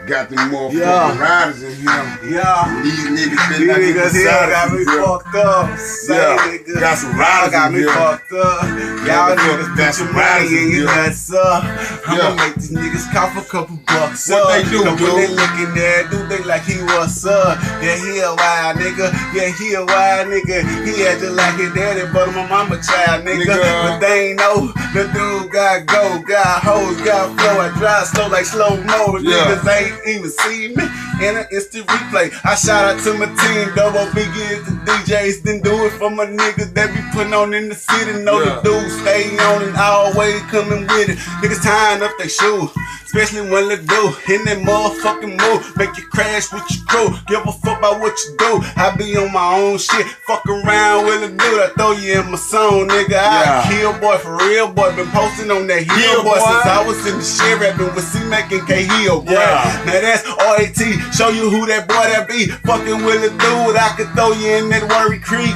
Got them motherfucking riders in here. Yeah. These niggas These niggas here got me fucked up. Yeah. Got some riders got in me here. fucked up. Y'all niggas got some riders in your nuts up. I'ma make these niggas cough a couple bucks up. What they do, When dude? they looking there, do they like he was up? Yeah, he a wild nigga. Yeah, he a wild nigga. He acting like his daddy, but my mama child, nigga. But they ain't know the dude got go, got hoes, got flow. I drive slow like slow mo. Niggas ain't even see me in an instant replay. I shout out to my team, Double Biggie, the DJs, then do it for my niggas that be putting on in the city. Know the dudes stay on and always coming with it. Niggas tying up their shoes, especially when they do in that motherfucking move. Make you crash with your crew, give a fuck about what you do. I be on my own shit, fuck around with a dude. I throw you in my song, nigga. I kill boy for real, boy. Been posting on that hill, boy, since I was in the shit rapping with C-Mac and K-Hill, boy. Now that's RAT, show you who that boy that be. Fucking with a dude, I could throw you in that Worry Creek.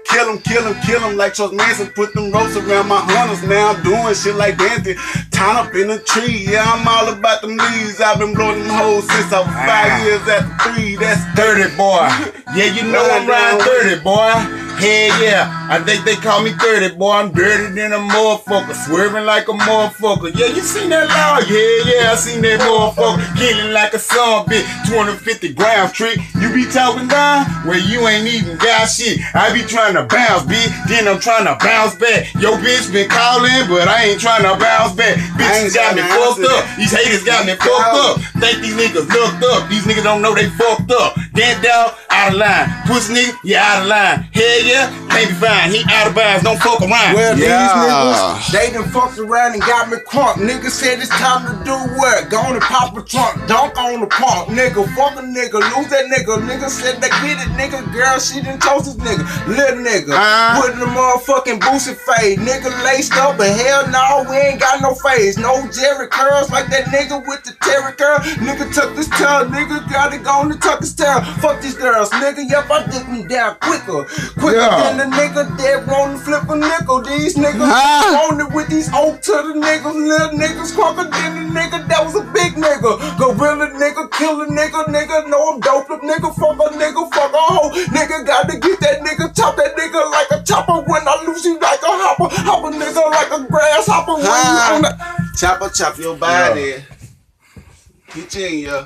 Kill him, kill him, kill him like Charles Manson. Put them ropes around my hunters. Now I'm doing shit like dancing, tied up in a tree. Yeah, I'm all about them leaves. I've been blowing them hoes since I was 5 years after 3. That's 30, boy. Yeah, you know I'm riding 30, boy. Hell yeah, I think they call me 30, boy. I'm dirty than a motherfucker, swerving like a motherfucker. Yeah, you seen that law? Yeah, I seen that motherfucker killing like a son bitch. 250 grams trick. You be talking down? Well, you ain't even got shit. I be trying to bounce, bitch. Then I'm trying to bounce back. Yo, bitch been calling, but I ain't trying to bounce back. Bitches got me fucked up. These haters got me fucked up. Think these niggas looked up. These niggas don't know they fucked up. Dead dog, out of line. Pussy nigga, you out of line. Hell yeah, can't be fine. He out of bounds, don't fuck around. Well, these niggas, they done fucked around and got me crunk. Niggas said it's time to do what? Go on and pop a trunk, dunk on the pump. Nigga, fuck a nigga, lose that nigga. Nigga said they get it, nigga. Girl, she done toast this nigga. Little nigga, put in the motherfucking boosted fade. Nigga laced up, but hell no, we ain't got no face. No Jerry curls like that nigga with the Terry curl. Nigga tuck this tail, nigga got it gone to tuck his tail. Fuck these girls, nigga. Yep, I dick me down quicker than the nigga that want to flip a nickel. These niggas want it with these oak to the niggas. Little niggas quicker than the nigga that was a big nigga. Gorilla nigga, kill a nigga, nigga. Know I'm dope up, nigga. Fuck a hoe. Nigga got to get that nigga, chop that nigga like a chopper. When I lose you like a hopper, hop a nigga like a grasshopper. When you on the chopper, chop your body. Get you in ya.